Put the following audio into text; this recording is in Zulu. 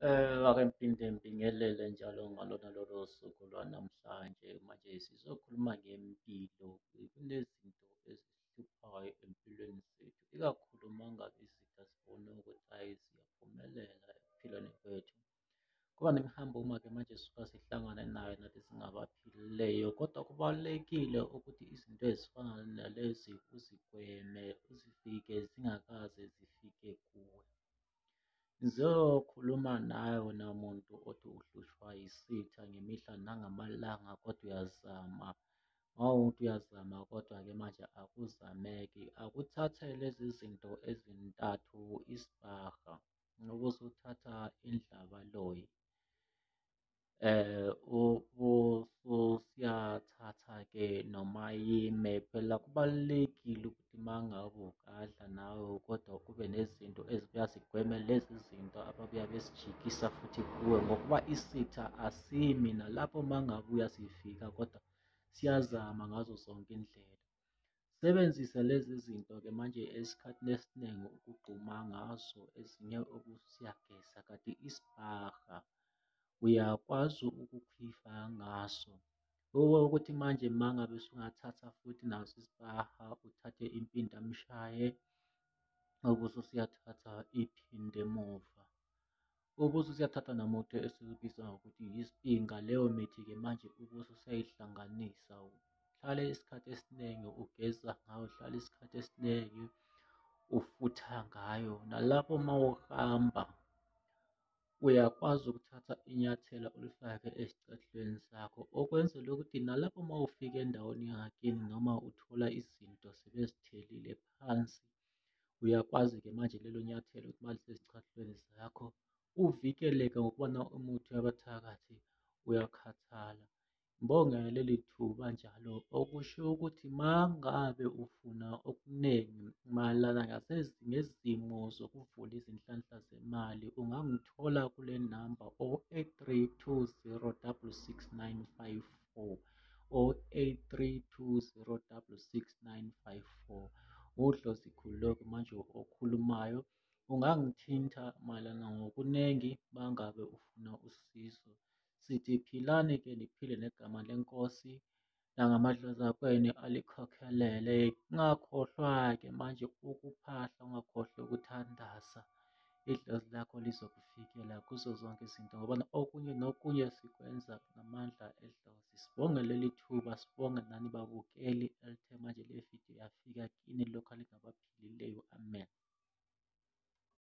Ake ngiphinde ngibingelele njalo ngalona lolo suku lwanamhlanje. Manje sizokhuluma ngempilo. Kunezinto ezisihluphayo empilweni zethu, ikakhulu uma ngabe sibone ukuthi hhayi siyaphumelela ekuphileni kwethu. Kuba nemihambo uma-ke manje sisuka sihlangane nayo nathi singabaphilileyo, kodwa kubalulekile ukuthi izinto ezifana nalezi uzigweme, uzifike zingakaze zifike kuwe. Ngizokhuluma nawe muntu othi uhlushwa yisitha ngemihla nangamalanga, kodwa uyazama. Mawukuthi uyazama, kodwa-ke manje akuzameki. Akuthathe lezi zinto ezintathu, isipaha, ubusuthatha indlavaloyi, ubusuyathatha-ke nomayime. Phela kubalulekile ukuthi uma ngabe ukadla nawe, kodwa kube nezinto ezibuya zigweme lezi zinto ababuya besijikisa futhi kuwe, ngokuba isitha asimi nalapho uma ngabe uyasifika, kodwa siyazama ngazo zonke indlela. Sebenzisa lezi zinto-ke manje esikhathini esiningi ukugquma ngaso, ezinye siyageza, kanti isipaha uyakwazi ukukhipha ngaso. Ukuthi manje uma ngabe usungathatha futhi naso isipaha, uthathe impindamshaye, ubusuyathatha iphinde emuva. Ubusuyathatha nemoto esikubiza ngokuthi ispinga. Leyo mithi-ke manje ubusuyayihlanganisa. Uhlale isikhathi esiningi ugeza ngayo, uhlale isikhathi esiningi ufutha ngayo. Nalapho uma uhamba uyakwazi ukuthatha inyathelo ulifake esicahlweni sakho, okwenzela ukuthi nalapho uma ufika endaweni yangakini noma uthola izinto sebezithelile phansi, uyakwazi-ke manje lelo nyathelo ukuthi malisesicahlweni sakho uvikeleke ngokubona umuthi wabathakathi uyakhathala. Ngibonge leli thuba njalo, okusho ukuthi uma ngabe ufuna okuningi mayelana ngezimo zokuvula izinhlanhla zemali, ungangithola kule namba 0832066954, 0832066954. UDlozikhulu lokhu manje okhulumayo. Ungangithinta mayelana ngokuningi uma ngabe ufuna usizo. Sithi philani-ke niphile negama leNkosi, nangamadlozi akwenu alikhokhelele. Ungakhohlwa-ke manje ukuphahla, ungakhohlwa ukuthandaza. Idlozi lakho lizokufikela kuzo zonke izinto, ngoba okunye nokunye sikwenza ngamandla edlozi. Sibonge leli thuba, sibonge nani babukeli elithe manje le video yafika kini lokhu elingabaphilileyo. Amen.